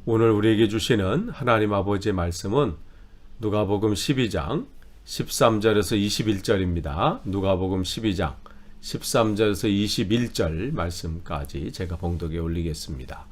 오늘 우리에게 주시는 하나님 아버지의 말씀은 누가복음 12장 13절에서 21절입니다. 누가복음 12장 13절에서 21절 말씀까지 제가 봉독에 올리겠습니다.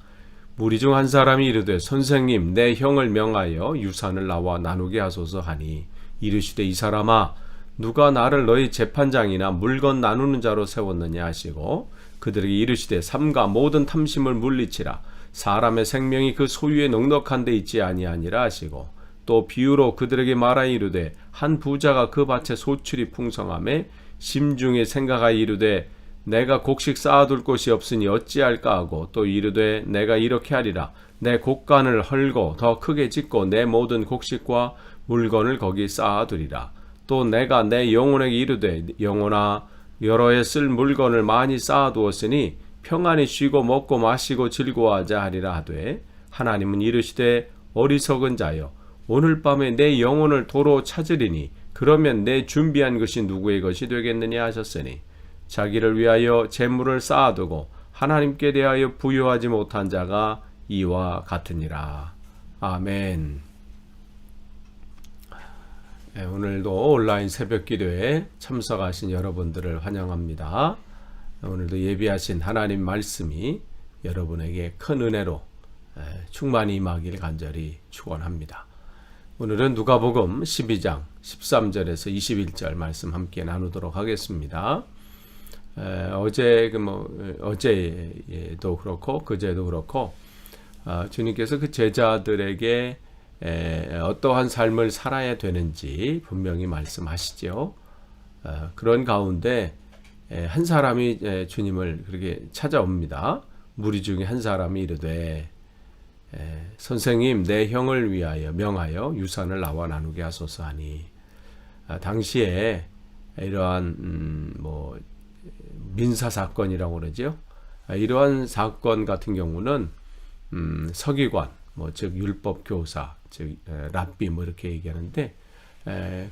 무리 중 한 사람이 이르되 선생님 내 형을 명하여 유산을 나와 나누게 하소서 하니 이르시되 이 사람아 누가 나를 너희 재판장이나 물건 나누는 자로 세웠느냐 하시고 그들에게 이르시되 삼가 모든 탐심을 물리치라 사람의 생명이 그 소유에 넉넉한 데 있지 아니하니라 하시고 또 비유로 그들에게 말하여 이르되 한 부자가 그 밭에 소출이 풍성하매 심중에 생각하여 이르되 내가 곡식 쌓아둘 곳이 없으니 어찌할까 하고 또 이르되 내가 이렇게 하리라 내 곡간을 헐고 더 크게 짓고 내 모든 곡식과 물건을 거기 쌓아두리라 또 내가 내 영혼에게 이르되 영혼아 여러 해 쓸 물건을 많이 쌓아두었으니 평안히 쉬고 먹고 마시고 즐거워하자 하리라 하되 하나님은 이르시되 어리석은 자여 오늘 밤에 내 영혼을 도로 찾으리니 그러면 내 준비한 것이 누구의 것이 되겠느냐 하셨으니 자기를 위하여 재물을 쌓아두고 하나님께 대하여 부여하지 못한 자가 이와 같으니라. 아멘. 오늘도 온라인 새벽기도에 참석하신 여러분들을 환영합니다. 오늘도 예비하신 하나님 말씀이 여러분에게 큰 은혜로 충만히 임하길 간절히 축원합니다. 오늘은 누가복음 12장 13절에서 21절 말씀 함께 나누도록 하겠습니다. 어제도 그렇고 그제도 그렇고 주님께서 그 제자들에게 어떠한 삶을 살아야 되는지 분명히 말씀하시죠. 그런 가운데 한 사람이 주님을 그렇게 찾아옵니다. 무리 중에 한 사람이 이르되 선생님 내 형을 위하여 명하여 유산을 나와 나누게 하소서 하니 당시에 이러한 민사 사건이라고 그러죠. 이러한 사건 같은 경우는 서기관 즉 율법 교사 즉 랍비 이렇게 얘기하는데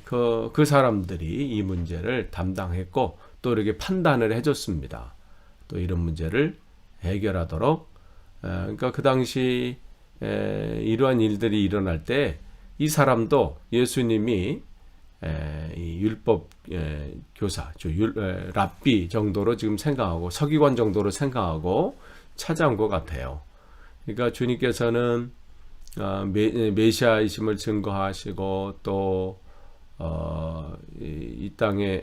그 사람들이 이 문제를 담당했고 또 이렇게 판단을 해줬습니다. 또 이런 문제를 해결하도록 그러니까 그 당시 이러한 일들이 일어날 때 이 사람도 예수님이 이 율법 교사, 랍비 정도로 지금 생각하고 서기관 정도로 생각하고 찾아온 것 같아요. 그러니까 주님께서는 메시아이심을 증거하시고 또 이 땅에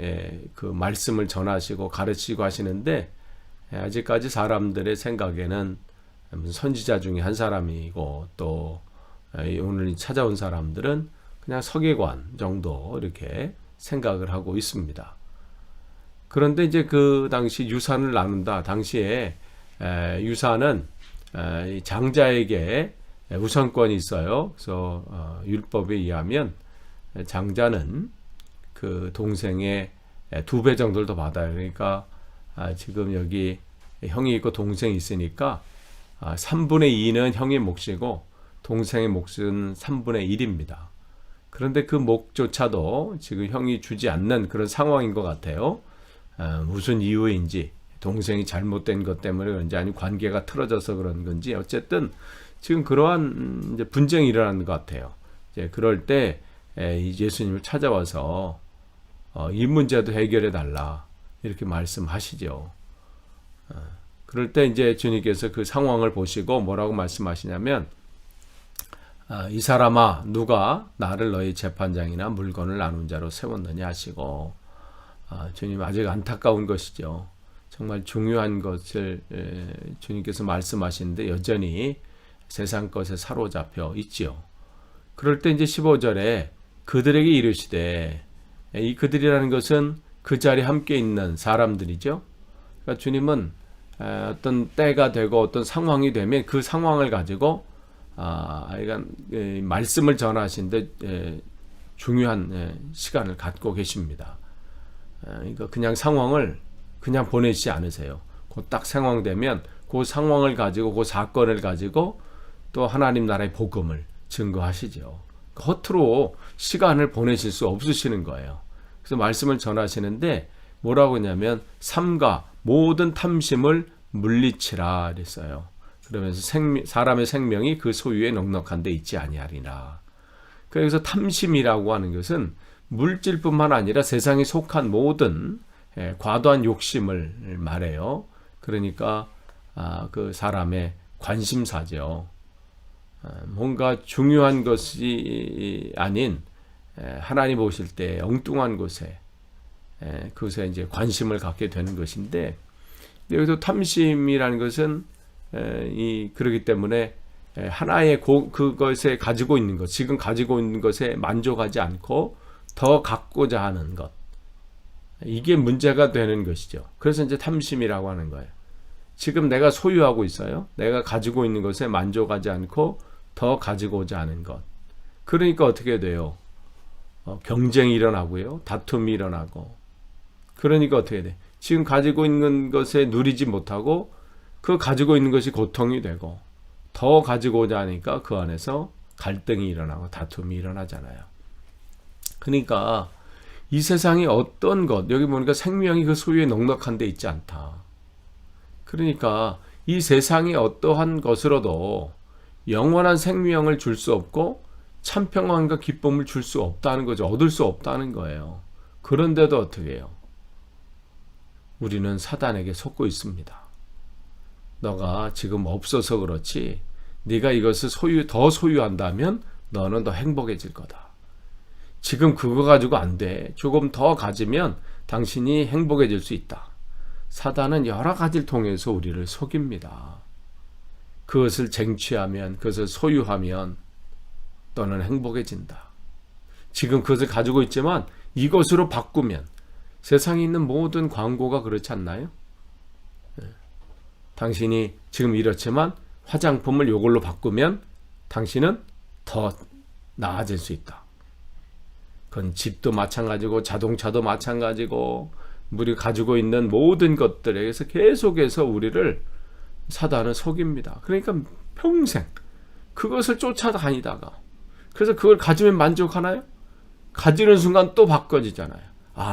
그 말씀을 전하시고 가르치고 하시는데 아직까지 사람들의 생각에는 선지자 중에 한 사람이고 또 오늘 찾아온 사람들은 그냥 서기관 정도 이렇게 생각을 하고 있습니다. 그런데 이제 그 당시 유산을 나눈다. 당시에 유산은 장자에게 우선권이 있어요. 그래서 율법에 의하면 장자는 그 동생의 2배 정도를 더 받아요. 그러니까 지금 여기 형이 있고 동생이 있으니까 3분의 2는 형의 몫이고 동생의 몫은 3분의 1입니다. 그런데 그 몫조차도 지금 형이 주지 않는 그런 상황인 것 같아요. 무슨 이유인지 동생이 잘못된 것 때문에 그런지 아니면 관계가 틀어져서 그런 건지 어쨌든 지금 그러한 이제 분쟁이 일어나는 것 같아요. 이제 그럴 때 예수님을 찾아와서 이 문제도 해결해 달라 이렇게 말씀하시죠. 그럴 때 이제 주님께서 그 상황을 보시고 뭐라고 말씀하시냐면 이 사람아 누가 나를 너희 재판장이나 물건을 나눈 자로 세웠느냐 하시고 주님 아직 안타까운 것이죠. 정말 중요한 것을 주님께서 말씀하시는데 여전히 세상 것에 사로잡혀 있지요. 그럴 때 이제 15절에 그들에게 이르시되 이 그들이라는 것은 그 자리에 함께 있는 사람들이죠. 그러니까 주님은 어떤 때가 되고 어떤 상황이 되면 그 상황을 가지고 말씀을 전하시는데 중요한 시간을 갖고 계십니다. 그러니까 그냥 상황을 그냥 보내시지 않으세요. 그 딱 상황되면 그 상황을 가지고 그 사건을 가지고 또 하나님 나라의 복음을 증거하시죠. 허투루 시간을 보내실 수 없으시는 거예요. 그래서 말씀을 전하시는데 뭐라고 하냐면 삼가 모든 탐심을 물리치라 그랬어요. 그러면서 사람의 생명이 그 소유에 넉넉한 데 있지 아니하리라. 그래서 탐심이라고 하는 것은 물질뿐만 아니라 세상에 속한 모든 과도한 욕심을 말해요. 그러니까 그 사람의 관심사죠. 뭔가 중요한 것이 아닌 하나님 보실 때 엉뚱한 곳에 그것에 이제 관심을 갖게 되는 것인데, 여기서 탐심이라는 것은 그렇기 때문에 하나의 그것에 가지고 있는 것, 지금 가지고 있는 것에 만족하지 않고 더 갖고자 하는 것, 이게 문제가 되는 것이죠. 그래서 이제 탐심이라고 하는 거예요. 지금 내가 소유하고 있어요. 내가 가지고 있는 것에 만족하지 않고 더 가지고자 하는 것. 그러니까 어떻게 돼요? 경쟁이 일어나고요. 다툼이 일어나고. 그러니까 어떻게 돼? 지금 가지고 있는 것에 누리지 못하고 그 가지고 있는 것이 고통이 되고, 더 가지고자 하니까 그 안에서 갈등이 일어나고 다툼이 일어나잖아요. 그러니까 이 세상에 어떤 것, 여기 보니까 생명이 그 소유에 넉넉한 데 있지 않다. 그러니까 이 세상의 어떠한 것으로도 영원한 생명을 줄 수 없고 참 평안과 기쁨을 줄 수 없다는 거죠. 얻을 수 없다는 거예요. 그런데도 어떻게 해요? 우리는 사단에게 속고 있습니다. 너가 지금 없어서 그렇지, 네가 이것을 더 소유한다면 너는 더 행복해질 거다. 지금 그거 가지고 안 돼. 조금 더 가지면 당신이 행복해질 수 있다. 사단은 여러 가지를 통해서 우리를 속입니다. 그것을 쟁취하면, 그것을 소유하면 너는 행복해진다. 지금 그것을 가지고 있지만 이것으로 바꾸면, 세상에 있는 모든 광고가 그렇지 않나요? 당신이 지금 이렇지만 화장품을 이걸로 바꾸면 당신은 더 나아질 수 있다. 그건 집도 마찬가지고 자동차도 마찬가지고 우리가 가지고 있는 모든 것들에서 계속해서 우리를 사단은 속입니다. 그러니까 평생 그것을 쫓아다니다가, 그래서 그걸 가지면 만족하나요? 가지는 순간 또 바꿔지잖아요.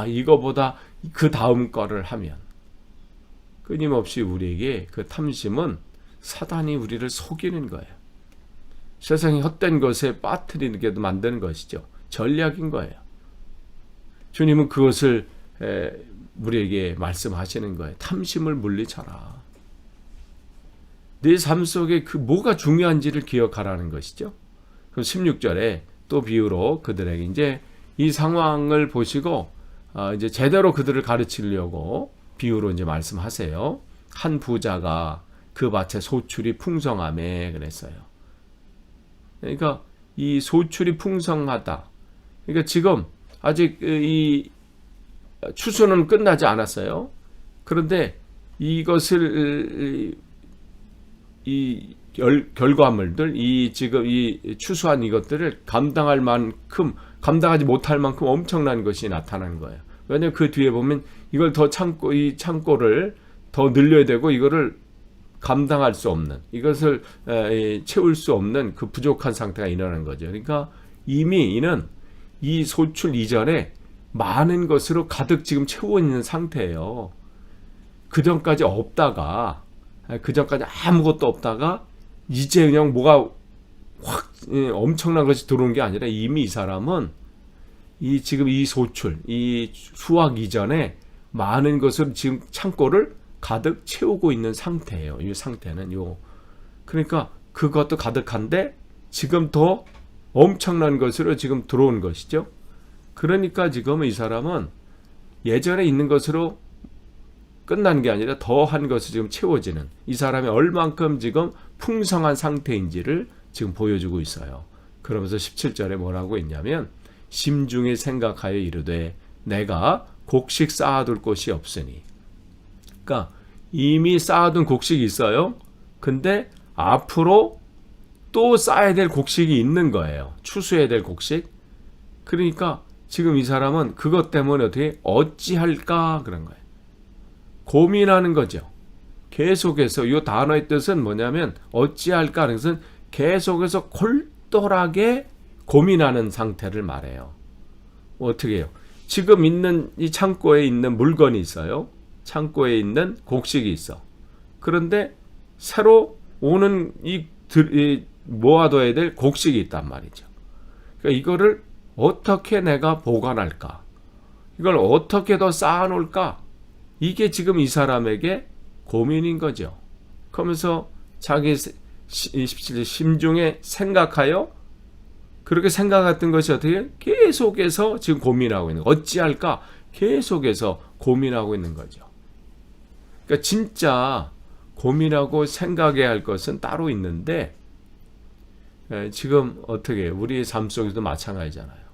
이거보다 그 다음 거를 하면. 끊임없이 우리에게 그 탐심은 사단이 우리를 속이는 거예요. 세상의 헛된 것에 빠뜨리게 만드는 것이죠. 전략인 거예요. 주님은 그것을 우리에게 말씀하시는 거예요. 탐심을 물리쳐라. 네 삶 속에 그 뭐가 중요한지를 기억하라는 것이죠. 그럼 16절에 또 비유로 그들에게 이제 이 상황을 보시고 이제 제대로 그들을 가르치려고 비유로 이제 말씀하세요. 한 부자가 그 밭에 소출이 풍성하매 그랬어요. 그러니까 이 소출이 풍성하다. 그러니까 지금 아직 이 추수는 끝나지 않았어요. 그런데 이것을 이 결과물들, 지금 이 추수한 이것들을 감당하지 못할 만큼 엄청난 것이 나타나는 거예요. 왜냐하면 그 뒤에 보면 이걸 더 이 창고를 더 늘려야 되고, 이거를 감당할 수 없는, 이것을 채울 수 없는 그 부족한 상태가 일어나는 거죠. 그러니까 이미 이는 이 소출 이전에 많은 것으로 가득 지금 채워 있는 상태예요. 그 전까지 없다가, 그 전까지 아무것도 없다가 이제 그냥 뭐가 확 엄청난 것이 들어온 게 아니라, 이미 이 사람은 지금 이 소출, 이 수확 이전에 많은 것을 지금 창고를 가득 채우고 있는 상태예요. 이 상태는 그러니까 그것도 가득한데 지금 더 엄청난 것으로 지금 들어온 것이죠. 그러니까 지금 이 사람은 예전에 있는 것으로 끝난 게 아니라 더한 것이 지금 채워지는, 이 사람이 얼만큼 지금 풍성한 상태인지를 지금 보여주고 있어요. 그러면서 17절에 뭐라고 했냐면, 심중에 생각하여 이르되 내가 곡식 쌓아둘 곳이 없으니. 그러니까 이미 쌓아둔 곡식이 있어요. 근데 앞으로 또 쌓아야 될 곡식이 있는 거예요. 추수해야 될 곡식. 그러니까 지금 이 사람은 그것 때문에 어떻게 어찌할까 그런 거예요. 고민하는 거죠. 계속해서 이 단어의 뜻은 뭐냐면 어찌할까 하는 것은 계속해서 골똘하게 고민하는 상태를 말해요. 어떻게 해요? 지금 있는 이 창고에 있는 물건이 있어요. 창고에 있는 곡식이 있어. 그런데 새로 오는 이 모아둬야 될 곡식이 있단 말이죠. 그러니까 이거를 어떻게 내가 보관할까? 이걸 어떻게 더 쌓아놓을까? 이게 지금 이 사람에게 고민인 거죠. 그러면서 자기 심중에 생각하여 그렇게 생각했던 것이 어떻게 계속해서 지금 고민하고 있는 거예요. 어찌할까? 계속해서 고민하고 있는 거죠. 그러니까 진짜 고민하고 생각해야 할 것은 따로 있는데 지금 어떻게 우리의 삶 속에서도 마찬가지잖아요.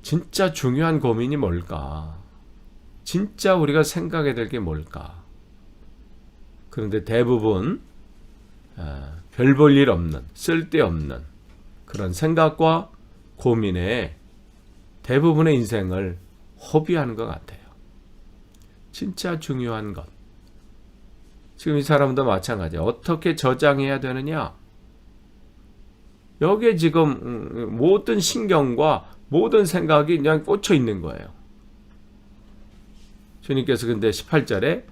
진짜 중요한 고민이 뭘까? 진짜 우리가 생각해야 될 게 뭘까? 그런데 대부분 별 볼 일 없는, 쓸데없는 그런 생각과 고민에 대부분의 인생을 허비하는 것 같아요. 진짜 중요한 것. 지금 이 사람도 마찬가지예요. 어떻게 저장해야 되느냐? 여기에 지금 모든 신경과 모든 생각이 그냥 꽂혀 있는 거예요. 주님께서 근데 18절에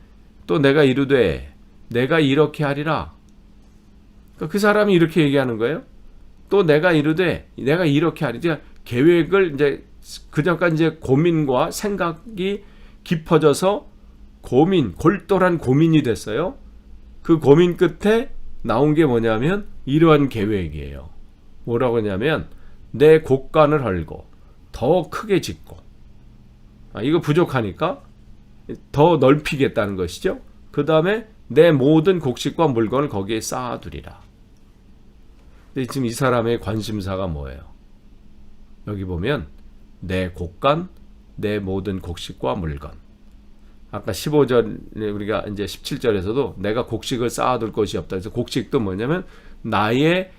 또 내가 이르되 내가 이렇게 하리라. 그러니까 그 사람이 이렇게 얘기하는 거예요. 또 내가 이르되 내가 이렇게 하리라. 계획을 이제 그전까지 이제 고민과 생각이 깊어져서 골똘한 고민이 됐어요. 그 고민 끝에 나온 게 뭐냐면 이러한 계획이에요. 뭐라고 하냐면 내 곡간을 헐고 더 크게 짓고 이거 부족하니까 더 넓히겠다는 것이죠. 그 다음에 내 모든 곡식과 물건을 거기에 쌓아두리라. 근데 지금 이 사람의 관심사가 뭐예요? 여기 보면 내 곡간, 내 모든 곡식과 물건. 아까 15절 우리가 이제 17절에서도 내가 곡식을 쌓아둘 것이 없다. 그래서 곡식도 뭐냐면 나의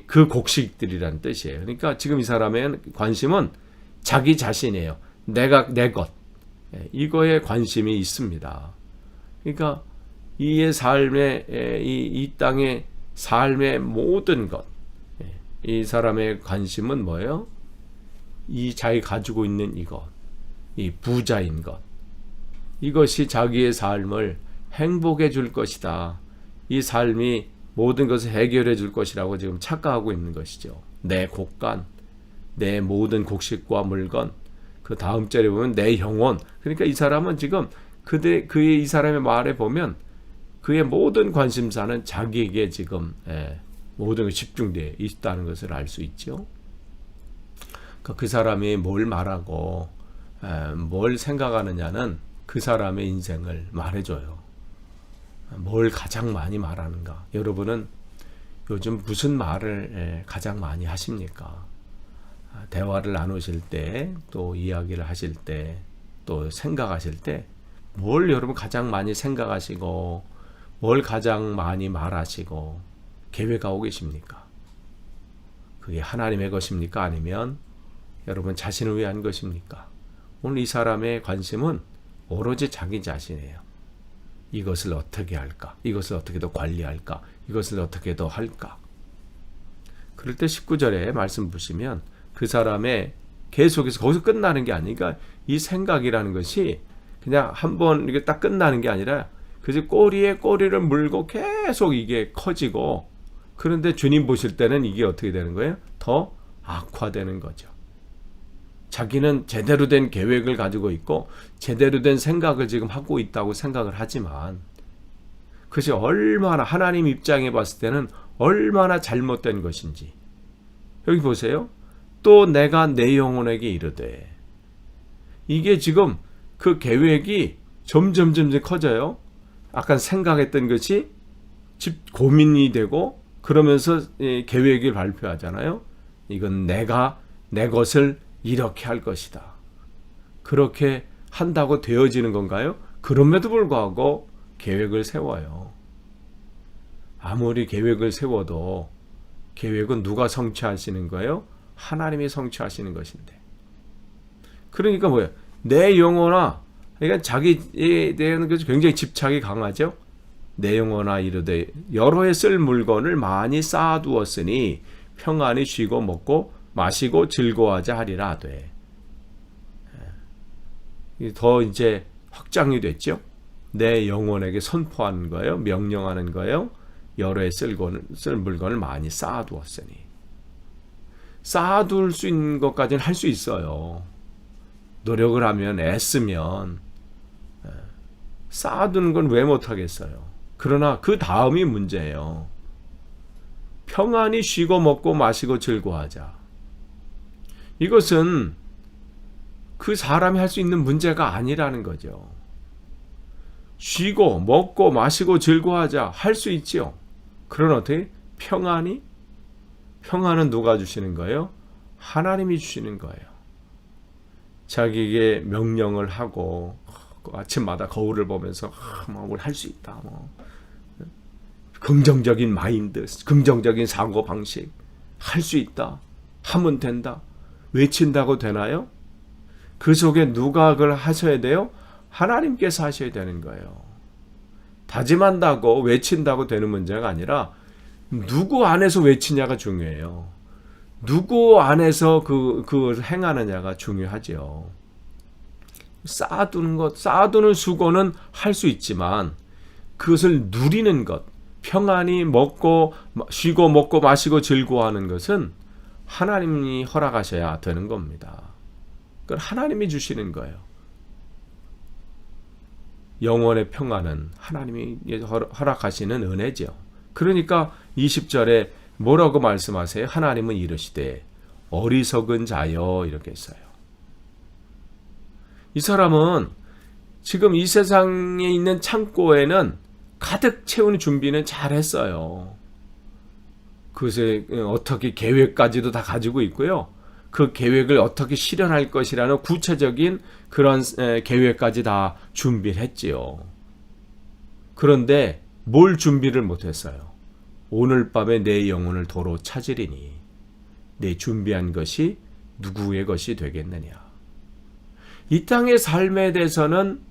그 곡식들이라는 뜻이에요. 그러니까 지금 이 사람의 관심은 자기 자신이에요. 내가 내 것. 이거에 관심이 있습니다. 그러니까 이의 삶의 이 땅의 삶의 모든 것. 이 사람의 관심은 뭐예요? 이 자기 가지고 있는 이것. 이 부자인 것. 이것이 자기의 삶을 행복해 줄 것이다. 이 삶이 모든 것을 해결해 줄 것이라고 지금 착각하고 있는 것이죠. 내 곡간, 내 모든 곡식과 물건, 그 다음 절에 보면 내 영혼. 그러니까 이 사람은 지금 그의 이 사람의 말에 보면 그의 모든 관심사는 자기에게 지금 모든 것이 집중되어 있다는 것을 알 수 있죠. 그 사람이 뭘 말하고 뭘 생각하느냐는 그 사람의 인생을 말해줘요. 뭘 가장 많이 말하는가? 여러분은 요즘 무슨 말을 가장 많이 하십니까? 대화를 나누실 때, 또 이야기를 하실 때, 또 생각하실 때, 뭘 여러분 가장 많이 생각하시고, 뭘 가장 많이 말하시고, 계획하고 계십니까? 그게 하나님의 것입니까? 아니면 여러분 자신을 위한 것입니까? 오늘 이 사람의 관심은 오로지 자기 자신이에요. 이것을 어떻게 할까? 이것을 어떻게 더 관리할까? 이것을 어떻게 더 할까? 그럴 때 19절에 말씀 보시면 그 사람의 계속해서 거기서 끝나는 게 아니니까 이 생각이라는 것이 그냥 한번 이게 딱 끝나는 게 아니라 그래서 꼬리에 꼬리를 물고 계속 이게 커지고 그런데 주님 보실 때는 이게 어떻게 되는 거예요? 더 악화되는 거죠. 자기는 제대로 된 계획을 가지고 있고 제대로 된 생각을 지금 하고 있다고 생각을 하지만 그것이 얼마나 하나님 입장에 봤을 때는 얼마나 잘못된 것인지. 여기 보세요. 또 내가 내 영혼에게 이르되. 이게 지금 그 계획이 점점 커져요. 아까 생각했던 것이 고민이 되고 그러면서 계획을 발표하잖아요. 이건 내가 내 것을 이렇게 할 것이다. 그렇게 한다고 되어지는 건가요? 그럼에도 불구하고 계획을 세워요. 아무리 계획을 세워도 계획은 누가 성취하시는 거예요? 하나님이 성취하시는 것인데. 그러니까 뭐예요? 내 영혼아, 그러니까 자기에 대한 것이 굉장히 집착이 강하죠. 내 영혼아 이르되 여러 해 쓸 물건을 많이 쌓아두었으니 평안히 쉬고 먹고 마시고 즐거워하자 하리라 하되. 더 이제 확장이 됐죠. 내 영혼에게 선포하는 거예요. 명령하는 거예요. 여러 해 쓸 물건을 많이 쌓아두었으니. 쌓아둘 수 있는 것까지는 할 수 있어요. 노력을 하면, 애쓰면 쌓아두는 건 왜 못하겠어요. 그러나 그 다음이 문제예요. 평안히 쉬고 먹고 마시고 즐거워하자. 이것은 그 사람이 할 수 있는 문제가 아니라는 거죠. 쉬고 먹고 마시고 즐거워하자 할 수 있지요. 그러나 어떻게? 평안히? 평안은 누가 주시는 거예요? 하나님이 주시는 거예요. 자기에게 명령을 하고 아침마다 거울을 보면서 우리 할 수 있다. 긍정적인 마인드, 긍정적인 사고 방식, 할 수 있다. 하면 된다. 외친다고 되나요? 그 속에 누가 그걸 하셔야 돼요? 하나님께서 하셔야 되는 거예요. 다짐한다고 외친다고 되는 문제가 아니라 누구 안에서 외치냐가 중요해요. 누구 안에서 그 행하느냐가 중요하죠. 쌓아두는 수고는 할 수 있지만 그것을 누리는 것, 평안히 쉬고 먹고 마시고 즐거워하는 것은 하나님이 허락하셔야 되는 겁니다. 그걸 하나님이 주시는 거예요. 영혼의 평안은 하나님이 허락하시는 은혜죠. 그러니까 20절에 뭐라고 말씀하세요? 하나님은 이르시되 어리석은 자여 이렇게 했어요. 이 사람은 지금 이 세상에 있는 창고에는 가득 채우는 준비는 잘 했어요. 그것에 어떻게 계획까지도 다 가지고 있고요. 그 계획을 어떻게 실현할 것이라는 구체적인 그런 계획까지 다 준비를 했지요. 그런데 뭘 준비를 못했어요? 오늘 밤에 내 영혼을 도로 찾으리니 내 준비한 것이 누구의 것이 되겠느냐. 이 땅의 삶에 대해서는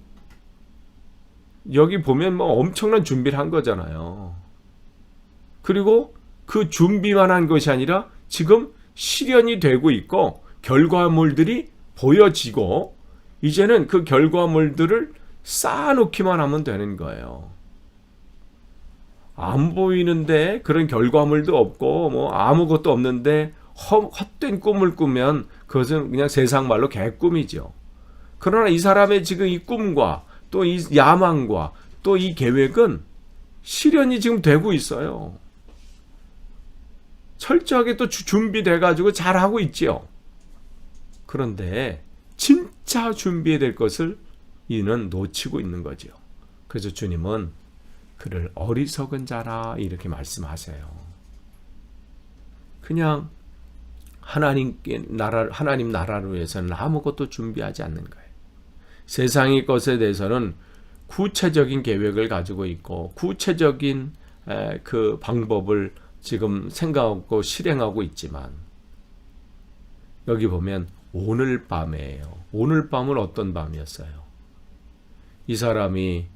여기 보면 엄청난 준비를 한 거잖아요. 그리고 그 준비만 한 것이 아니라 지금 실현이 되고 있고 결과물들이 보여지고 이제는 그 결과물들을 쌓아놓기만 하면 되는 거예요. 안 보이는데 그런 결과물도 없고 아무것도 없는데 헛된 꿈을 꾸면 그것은 그냥 세상 말로 개꿈이죠. 그러나 이 사람의 지금 이 꿈과 또 이 야망과 또 이 계획은 실현이 지금 되고 있어요. 철저하게 또 준비돼 가지고 잘하고 있지요. 그런데 진짜 준비해야 될 것을 이는 놓치고 있는 거죠. 그래서 주님은 그를 어리석은 자라 이렇게 말씀하세요. 그냥 하나님 나라를 위해서는 아무것도 준비하지 않는 거예요. 세상의 것에 대해서는 구체적인 계획을 가지고 있고 구체적인 그 방법을 지금 생각하고 실행하고 있지만 여기 보면 오늘 밤이에요. 오늘 밤은 어떤 밤이었어요? 이 사람이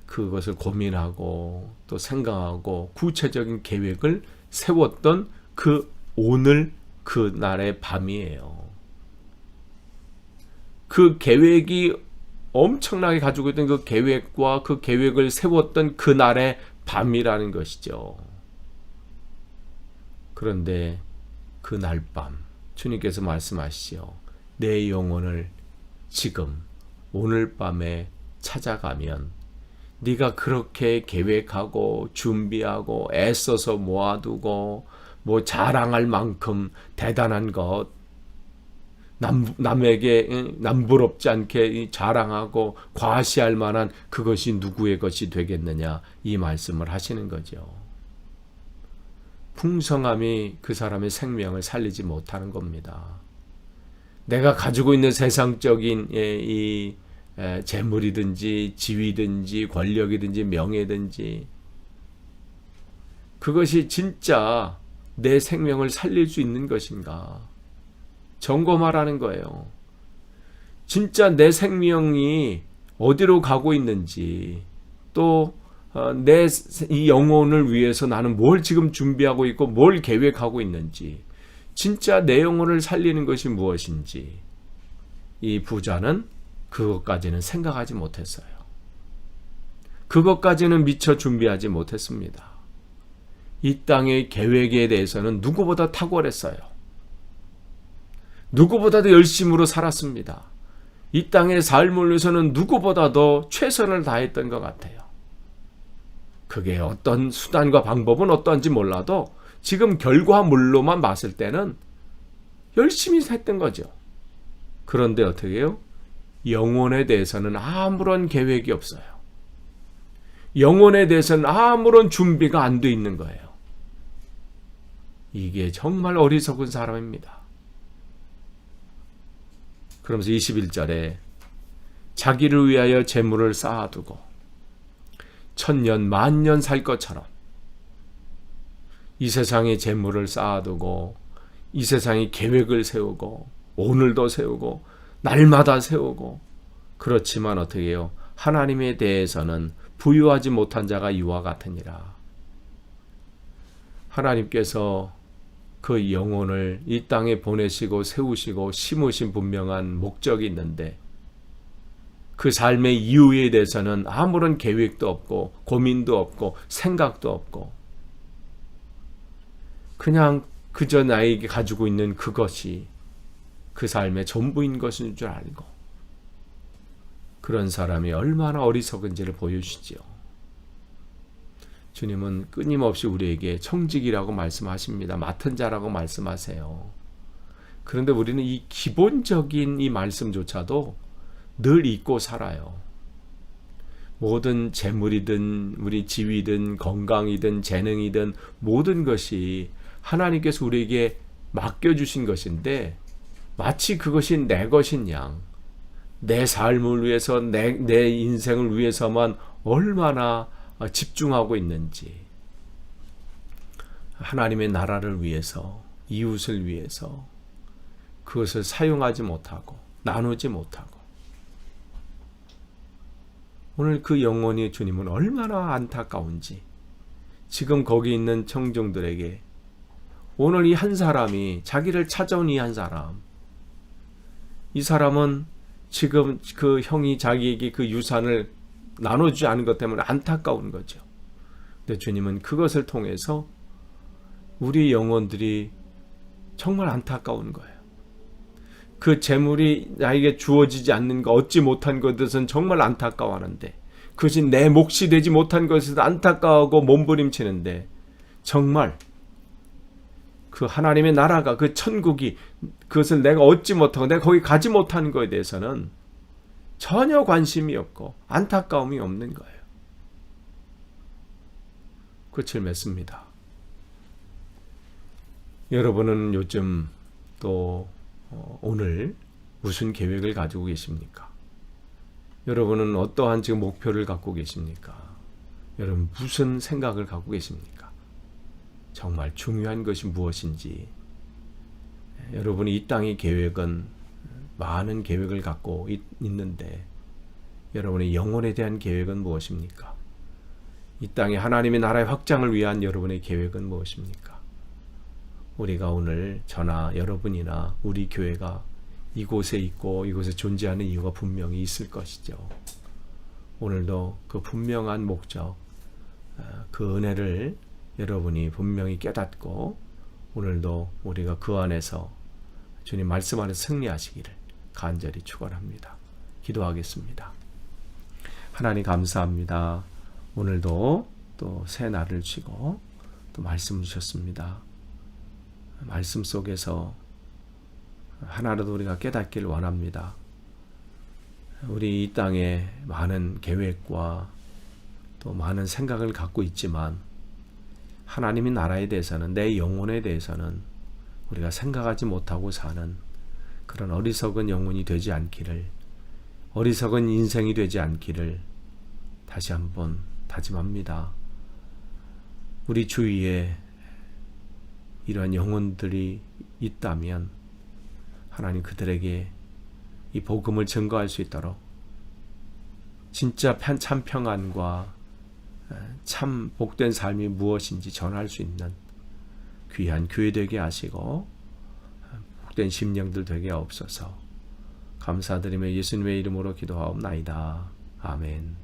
그것을 고민하고 또 생각하고 구체적인 계획을 세웠던 그 오늘 그 날의 밤이에요. 그 계획이 엄청나게 가지고 있던 그 계획과 그 계획을 세웠던 그 날의 밤이라는 것이죠. 그런데 그 날 밤 주님께서 말씀하시죠. 내 영혼을 지금 오늘 밤에 찾아가면 네가 그렇게 계획하고 준비하고 애써서 모아두고 자랑할 만큼 대단한 것 남에게 남부럽지 않게 자랑하고 과시할 만한 그것이 누구의 것이 되겠느냐 이 말씀을 하시는 거죠. 풍성함이 그 사람의 생명을 살리지 못하는 겁니다. 내가 가지고 있는 세상적인 이 재물이든지 지위든지 권력이든지 명예든지 그것이 진짜 내 생명을 살릴 수 있는 것인가 점검하라는 거예요. 진짜 내 생명이 어디로 가고 있는지 또 내 이 영혼을 위해서 나는 뭘 지금 준비하고 있고 뭘 계획하고 있는지 진짜 내 영혼을 살리는 것이 무엇인지 이 부자는 그것까지는 생각하지 못했어요. 그것까지는 미처 준비하지 못했습니다. 이 땅의 계획에 대해서는 누구보다 탁월했어요. 누구보다도 열심으로 살았습니다. 이 땅의 삶을 위해서는 누구보다도 최선을 다했던 것 같아요. 그게 어떤 수단과 방법은 어떤지 몰라도 지금 결과물로만 봤을 때는 열심히 했던 거죠. 그런데 어떻게 해요? 영혼에 대해서는 아무런 계획이 없어요. 영혼에 대해서는 아무런 준비가 안 돼 있는 거예요. 이게 정말 어리석은 사람입니다. 그러면서 21절에 자기를 위하여 재물을 쌓아두고 천년 만년 살 것처럼 이 세상에 재물을 쌓아두고 이 세상에 계획을 세우고 오늘도 세우고 날마다 세우고 그렇지만 어떻게 해요? 하나님에 대해서는 부유하지 못한 자가 이와 같으니라. 하나님께서 그 영혼을 이 땅에 보내시고 세우시고 심으신 분명한 목적이 있는데 그 삶의 이유에 대해서는 아무런 계획도 없고 고민도 없고 생각도 없고 그냥 그저 나에게 가지고 있는 그것이 그 삶의 전부인 것인 줄 알고 그런 사람이 얼마나 어리석은지를 보여주시지요. 주님은 끊임없이 우리에게 청직이라고 말씀하십니다. 맡은 자라고 말씀하세요. 그런데 우리는 이 기본적인 이 말씀조차도 늘 잊고 살아요. 모든 재물이든 우리 지위든 건강이든 재능이든 모든 것이 하나님께서 우리에게 맡겨주신 것인데 마치 그것이 내 것인 양 내 삶을 위해서 내 인생을 위해서만 얼마나 집중하고 있는지 하나님의 나라를 위해서 이웃을 위해서 그것을 사용하지 못하고 나누지 못하고 오늘 그 영혼이 주님은 얼마나 안타까운지 지금 거기 있는 청중들에게 오늘 이 한 사람이 자기를 찾아온 이 한 사람 이 사람은 지금 그 형이 자기에게 그 유산을 나눠주지 않은 것 때문에 안타까운 거죠. 근데 주님은 그것을 통해서 우리 영혼들이 정말 안타까운 거예요. 그 재물이 나에게 주어지지 않는 거 얻지 못한 것은 정말 안타까워하는데 그것이 내 몫이 되지 못한 것에서 안타까워하고 몸부림치는데 정말 그 하나님의 나라가 그 천국이 그것을 내가 얻지 못하고 내가 거기 가지 못한 것에 대해서는 전혀 관심이 없고 안타까움이 없는 거예요. 끝을 맺습니다. 여러분은 요즘 또 오늘 무슨 계획을 가지고 계십니까? 여러분은 어떠한 지금 목표를 갖고 계십니까? 여러분 무슨 생각을 갖고 계십니까? 정말 중요한 것이 무엇인지 여러분이 이 땅의 계획은 많은 계획을 갖고 있는데 여러분의 영혼에 대한 계획은 무엇입니까? 이 땅에 하나님의 나라의 확장을 위한 여러분의 계획은 무엇입니까? 우리가 오늘 저나 여러분이나 우리 교회가 이곳에 있고 이곳에 존재하는 이유가 분명히 있을 것이죠. 오늘도 그 분명한 목적, 그 은혜를 여러분이 분명히 깨닫고 오늘도 우리가 그 안에서 주님 말씀 안에서 승리하시기를 간절히 축원합니다. 기도하겠습니다. 하나님 감사합니다. 오늘도 또 새 날을 주시고 또 말씀 주셨습니다. 말씀 속에서 하나라도 우리가 깨닫기를 원합니다. 우리 이 땅에 많은 계획과 또 많은 생각을 갖고 있지만 하나님의 나라에 대해서는 내 영혼에 대해서는 우리가 생각하지 못하고 사는 그런 어리석은 영혼이 되지 않기를 어리석은 인생이 되지 않기를 다시 한번 다짐합니다. 우리 주위에 이러한 영혼들이 있다면 하나님 그들에게 이 복음을 증거할 수 있도록 진짜 참 평안과 참 복된 삶이 무엇인지 전할 수 있는 귀한 교회 되게 하시고 복된 심령들 되게 하옵소서. 감사드리며 예수님의 이름으로 기도하옵나이다. 아멘.